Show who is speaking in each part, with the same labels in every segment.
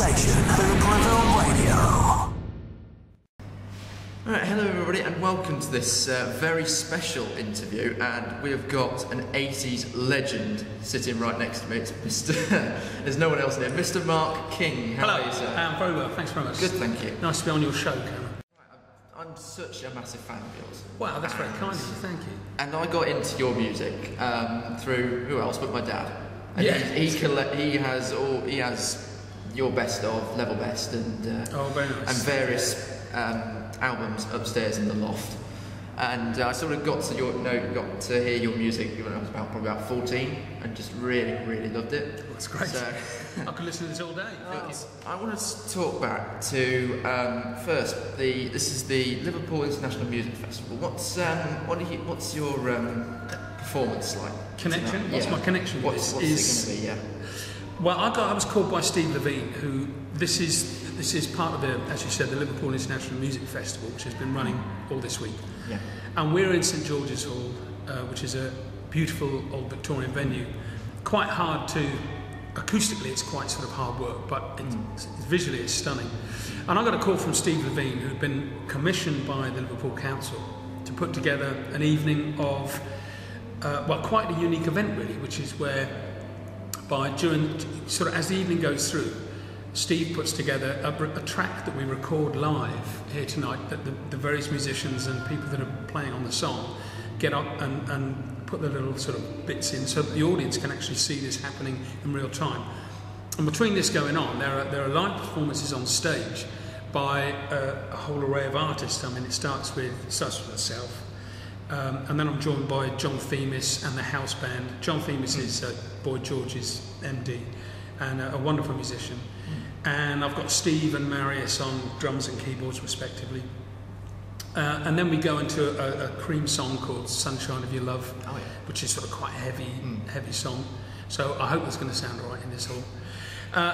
Speaker 1: station, Looprevil Radio.
Speaker 2: Alright, hello everybody and welcome to this very special interview, and we have got an 80s legend sitting right next to me. It's Mr. There's no one else here. Mr. Mark King. How are you, sir?
Speaker 3: Very well, thanks very much.
Speaker 2: Good, thank you.
Speaker 3: Nice to be on your show, Cameron.
Speaker 2: I'm such a massive fan of yours.
Speaker 3: Wow, that's very kind of you, thank you.
Speaker 2: And I got into your music through who else but my dad. And
Speaker 3: Yeah.
Speaker 2: he has your best of, level best, and
Speaker 3: very nice.
Speaker 2: and various albums upstairs in the loft. And I sort of got to hear your music when I was probably about 14, and just really loved it.
Speaker 3: That's great.
Speaker 2: So,
Speaker 3: I could listen to this all day.
Speaker 2: I want to talk back to first. This is the Liverpool International Music Festival. What's your performance like?
Speaker 3: Connection? What's my connection?
Speaker 2: What's it going to be? Yeah.
Speaker 3: Well, I was called by Steve Levine, who this is part of the, as you said, the Liverpool International Music Festival, which has been running all this week.
Speaker 2: Yeah.
Speaker 3: And we're in St George's Hall, which is a beautiful old Victorian venue. Quite hard to, acoustically it's quite sort of hard work, but visually it's stunning. And I got a call from Steve Levine, who had been commissioned by the Liverpool Council to put together an evening of, quite a unique event really, which is where as the evening goes through, Steve puts together a track that we record live here tonight, that the various musicians and people that are playing on the song get up and put their little sort of bits in, so that the audience can actually see this happening in real time. And between this going on, there are live performances on stage by a whole array of artists. I mean, it starts with myself, and then I'm joined by John Themis and the house band. John Themis is Boy George's MD and a wonderful musician. And I've got Steve and Marius on drums and keyboards respectively. And then we go into a Cream song called Sunshine of Your Love, which is sort of quite a heavy song. So I hope it's going to sound all right in this hall.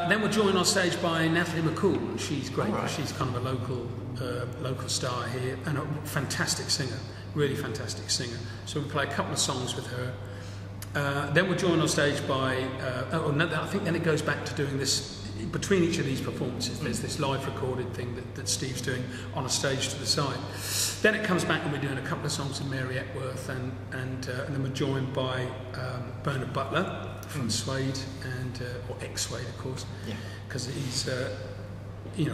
Speaker 3: Then we're joined on stage by Natalie McCool, and she's great. Right. She's kind of a local star here and a fantastic singer, really fantastic singer. So we play a couple of songs with her. Then we're joined on stage by, I think then it goes back to doing this, between each of these performances, there's this live recorded thing that Steve's doing on a stage to the side. Then it comes back and we're doing a couple of songs with Mary Epworth, and then we're joined by Bernard Butler from Suede, or ex-Suede of course, because he's a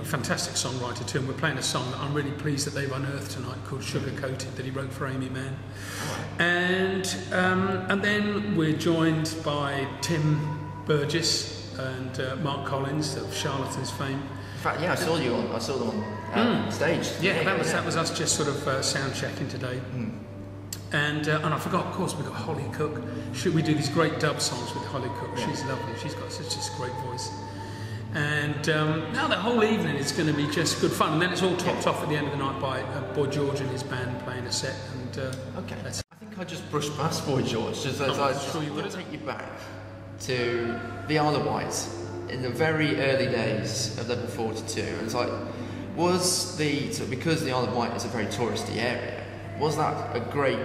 Speaker 3: fantastic songwriter too, and we're playing a song that I'm really pleased that they've unearthed tonight called Sugar Coated, that he wrote for Amy Mann. And then we're joined by Tim Burgess and Mark Collins of Charlatans fame.
Speaker 2: In fact, I saw them on stage.
Speaker 3: Yeah, that was us just sort of sound checking today. And I forgot, of course, we've got Holly Cook. We do these great dub songs with Holly Cook. She's lovely. She's got such a great voice. And now the whole evening is going to be just good fun. And then it's all topped off at the end of the night by Boy George and his band playing a set. And
Speaker 2: I think I just brushed past Boy George. Just as I
Speaker 3: sure you would
Speaker 2: take you back to the Isle of Wight in the very early days of level 42. And it's like, because the Isle of Wight is a very touristy area, was that a great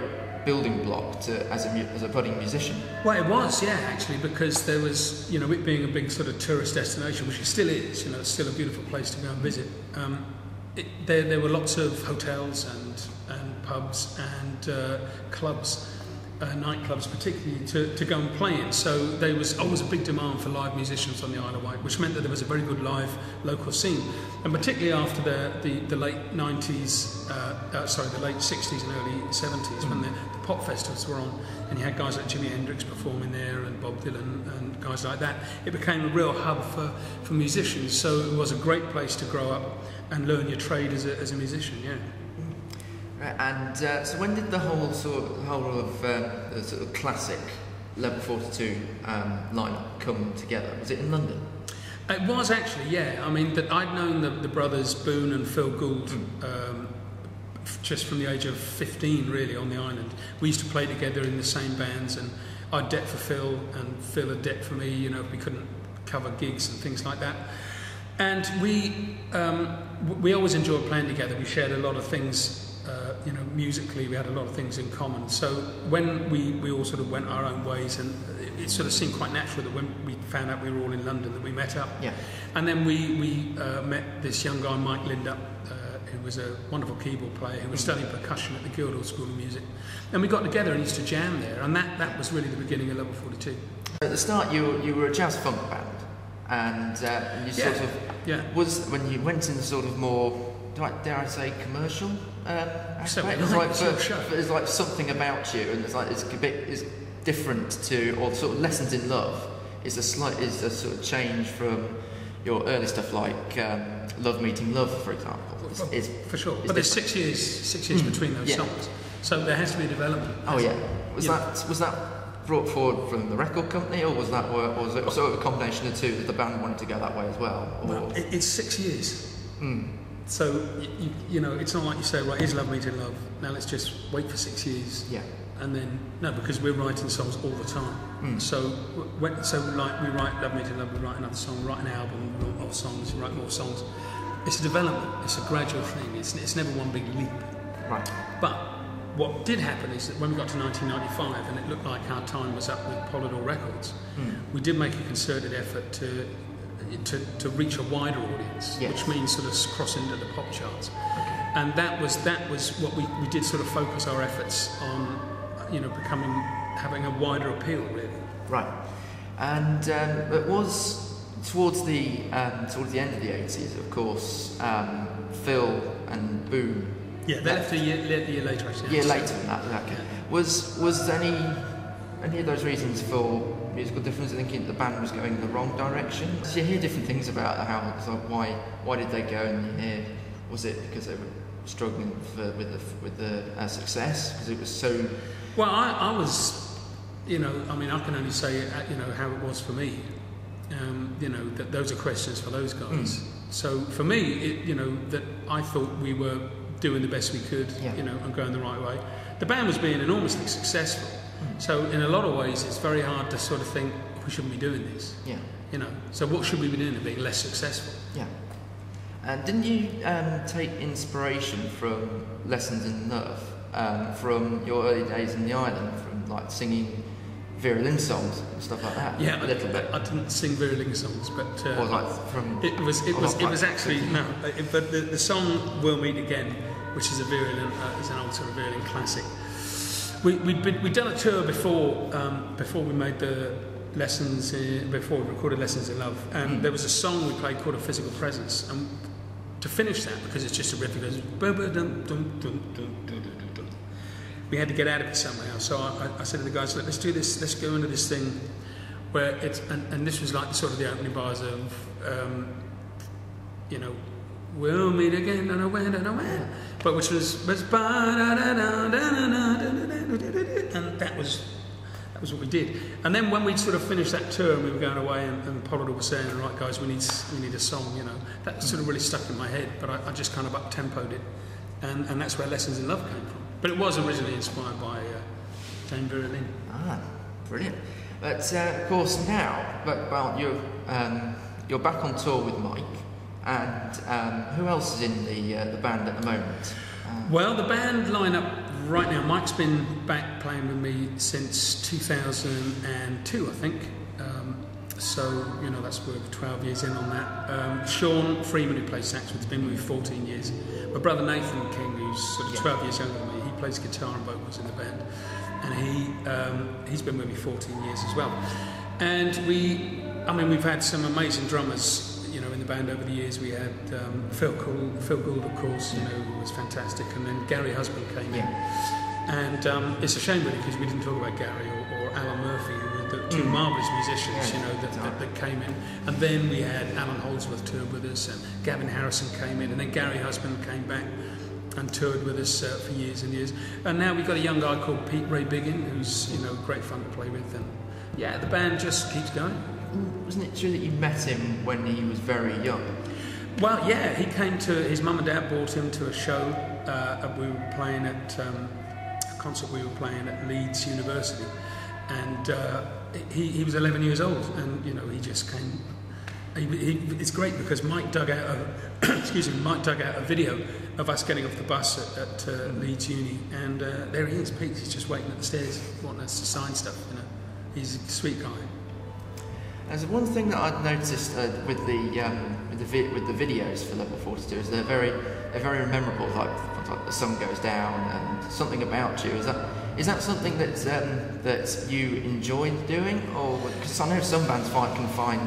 Speaker 2: building block as a budding musician?
Speaker 3: Well, it was, actually, because there was, it being a big sort of tourist destination, which it still is, it's still a beautiful place to go and visit. There were lots of hotels and pubs and clubs, nightclubs particularly, to go and play in. So there was always a big demand for live musicians on the Isle of Wight, which meant that there was a very good live local scene. And particularly after the late 90s, the late 60s and early 70s, when the pop festivals were on, and you had guys like Jimi Hendrix performing there and Bob Dylan and guys like that, it became a real hub for musicians. So it was a great place to grow up and learn your trade as a musician,
Speaker 2: Right, and so when did the whole of the sort of classic level 42 lineup come together? Was it in London?
Speaker 3: It was actually, I mean, that I'd known the brothers Boone and Phil Gould just from the age of 15, really, on the island. We used to play together in the same bands, and I'd debt for Phil, and Phil had debt for me. We couldn't cover gigs and things like that. And we always enjoyed playing together. We shared a lot of things you know, musically we had a lot of things in common. So when we all sort of went our own ways, and it sort of seemed quite natural that when we found out we were all in London that we met up.
Speaker 2: Yeah.
Speaker 3: And then we met this young guy, Mike Lindup, who was a wonderful keyboard player who was studying percussion at the Guildhall School of Music. And we got together and used to jam there, and that was really the beginning of Level 42.
Speaker 2: At the start, you were a jazz funk band, and you sort of was when you went into sort of more, dare I say, commercial aspect. It's like something about you, and it's like it's different to, or sort of Lessons in Love is a sort of change from your early stuff like Love Meeting Love, for example. It's
Speaker 3: for sure. But there's 6 years between those songs, so there has to be a development.
Speaker 2: Oh yeah. Was that brought forward from the record company, or was it sort of a combination of two that the band wanted to go that way as well?
Speaker 3: Well, it's 6 years. So you know, it's not like you say, right, here's Love Meeting Love. Now let's just wait for 6 years.
Speaker 2: Yeah.
Speaker 3: And then no, because we're writing songs all the time. So like we write Love Meeting Love, we write another song, we write an album, we write more songs, we write more songs. It's a development. It's a gradual thing. It's never one big leap.
Speaker 2: Right.
Speaker 3: But what did happen is that when we got to 1995 and it looked like our time was up with Polydor Records, we did make a concerted effort to reach a wider audience, which means sort of cross into the pop charts.
Speaker 2: Okay.
Speaker 3: And that was what we did sort of focus our efforts on, you know, having a wider appeal, really.
Speaker 2: Right. And it was towards the end of the 80s, of course, Phil and Boone.
Speaker 3: Yeah, they left a year later, actually.
Speaker 2: A year later than that. Okay.
Speaker 3: Yeah.
Speaker 2: Was any of those reasons for musical difference, thinking the band was going in the wrong direction? Did you hear different things about how, so why did they go, and you hear, was it because they were struggling with the success, because it was so?
Speaker 3: Well, I was, you know, I mean, I can only say, you know, how it was for me. You know, that those are questions for those guys. So for me, you know, that I thought we were doing the best we could, you know, and going the right way. The band was being enormously successful. So in a lot of ways, it's very hard to sort of think, we shouldn't be doing this. Yeah. You know, so what should we be doing to be less successful? Yeah.
Speaker 2: And didn't you take inspiration from Lessons in Love, from your early days in the island, from like singing Vera Lynn songs and stuff like that?
Speaker 3: Yeah,
Speaker 2: a little bit.
Speaker 3: I didn't sing Vera Lynn songs, but
Speaker 2: or like from
Speaker 3: it was actually no. But the song "We'll Meet Again," which is a Vera Lynn, is an old sort of Vera Lynn classic. We'd done a tour before we made the lessons before we recorded Lessons in Love, and there was a song we played called "A Physical Presence," and to finish that, because it's just a riff, it goes we had to get out of it somehow. So I said to the guys, let's do this, let's go into this thing where it's, and this was like sort of the opening bars of, you know, we'll meet again, don't know when, but which was and that was what we did. And then when we sort of finished that tour and we were going away, and Polydor was saying, right guys, we need a song, you know, that sort of really stuck in my head, but I just kind of up-tempoed it, and that's where Lessons in Love came from. But it was originally inspired by Jane Vera Lynn.
Speaker 2: Ah, brilliant. But of course now, you're back on tour with Mike, and who else is in the band at the moment?
Speaker 3: Well, the band lineup right now, Mike's been back playing with me since 2002, I think. So, you know, that's we're 12 years in on that. Sean Freeman, who plays sax, has been with me 14 years. My brother Nathan King, who's sort of 12 years younger than me, he plays guitar and vocals in the band. And he's been with me 14 years as well. And we've had some amazing drummers, you know, in the band over the years. We had Phil Gould, of course, you know, who was fantastic. And then Gary Husband came in. And it's a shame, really, because we didn't talk about Gary or Alan Murphy, who were the two marvellous musicians, you know, that came in. And then we had Alan Holdsworth toured with us, and Gavin Harrison came in, and then Gary Husband came back and toured with us for years and years. And now we've got a young guy called Pete Ray Biggin, who's, you know, great fun to play with. And yeah, the band just keeps going.
Speaker 2: Wasn't it true that you met him when he was very young?
Speaker 3: Well, yeah, he came to, his mum and dad brought him to a show. We were playing at a concert we were playing at Leeds University, and he was 11 years old, and you know, he just came It's great because Mike dug out a video of us getting off the bus at Leeds Uni, and there he is, Pete. He's just waiting at the stairs, wanting us to sign stuff. You know, he's a sweet guy.
Speaker 2: There's one thing that I'd noticed with the videos for Level 42 is they're very memorable. Like the sun goes down and something about you. Is that something that you enjoyed doing, or because I know some bands can find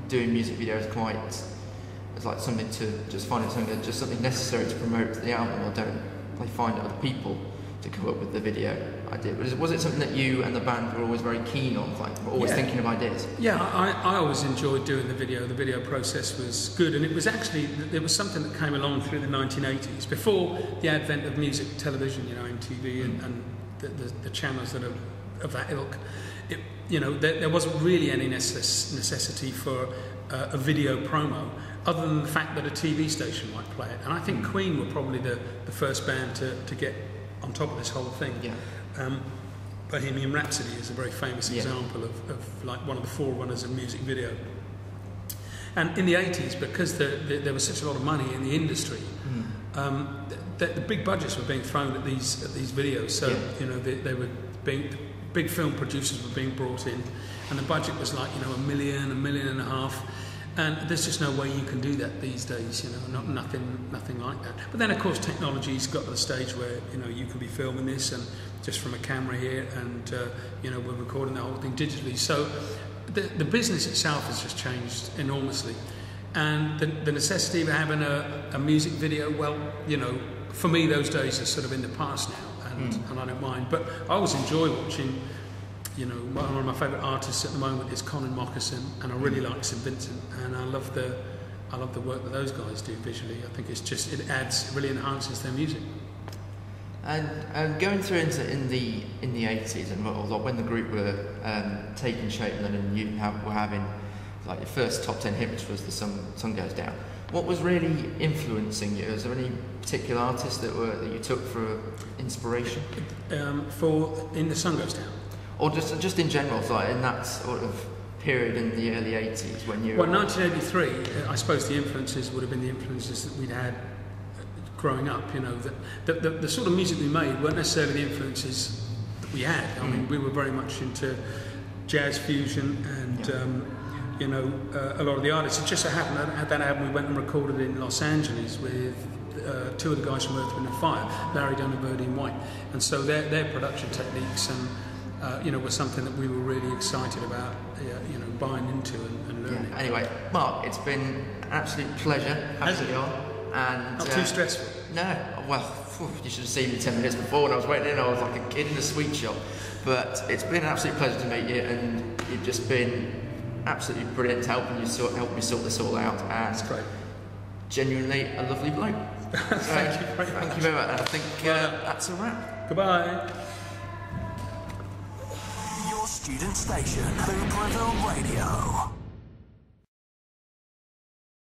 Speaker 2: doing music videos quite it's like something to just find it something necessary to promote the album, or don't they find other people to come up with the video idea? Was it something that you and the band were always very keen on, like always thinking of ideas?
Speaker 3: Yeah, I always enjoyed doing the video. The video process was good, and it was something that came along through the 1980s, before the advent of music television, you know, MTV and the channels that are of that ilk. There wasn't really any necessity for a video promo, other than the fact that a TV station might play it. And I think Queen were probably the first band to get on top of this whole thing.
Speaker 2: Yeah.
Speaker 3: Bohemian Rhapsody is a very famous example of like one of the forerunners of music video. And in the 80s, because there was such a lot of money in the industry, the big budgets were being thrown at these videos. So they were big film producers were being brought in, and the budget was like $1 million, $1.5 million, and there's just no way you can do that these days. Nothing like that. But then of course technology's got to the stage where you can be filming this and just from a camera here, and we're recording the whole thing digitally. So the business itself has just changed enormously, and the necessity of having a music video, well, for me those days are sort of in the past now. And I don't mind, but I always enjoy watching. One of my favourite artists at the moment is Colin Moccasin, and I really like St Vincent, and I love the work that those guys do visually. I think it really enhances their music.
Speaker 2: And going through in the 80s, and when the group were taking shape, and then you were having like your first top 10 hit, which was The Sun Goes Down. What was really influencing you? Is there any particular artists that you took for inspiration?
Speaker 3: In The Sun Goes Down?
Speaker 2: Or just in general, like in that sort of period in the early 80s when you...
Speaker 3: Well, 1983, I suppose the influences would have been the influences that we'd had growing up, the sort of music we made weren't necessarily the influences that we had. I mean, we were very much into jazz fusion and... a lot of the artists. It just so happened that that album we went and recorded in Los Angeles with two of the guys from Earth, Wind and Fire, Larry Dunn and Birdie White, and so their production techniques and were something that we were really excited about, buying into and learning.
Speaker 2: Yeah. Anyway, Mark, it's been an absolute pleasure having you on. And
Speaker 3: not too stressful.
Speaker 2: No, well, you should have seen me 10 minutes before when I was waiting in. I was like a kid in a sweet shop. But it's been an absolute pleasure to meet you, and you've just been absolutely brilliant helping me sort this all out, and
Speaker 3: that's great.
Speaker 2: Genuinely a lovely bloke.
Speaker 3: Thank you very much.
Speaker 2: Thank you very much. I think that's a wrap.
Speaker 3: Goodbye.
Speaker 1: Your student station, Looprevil Radio.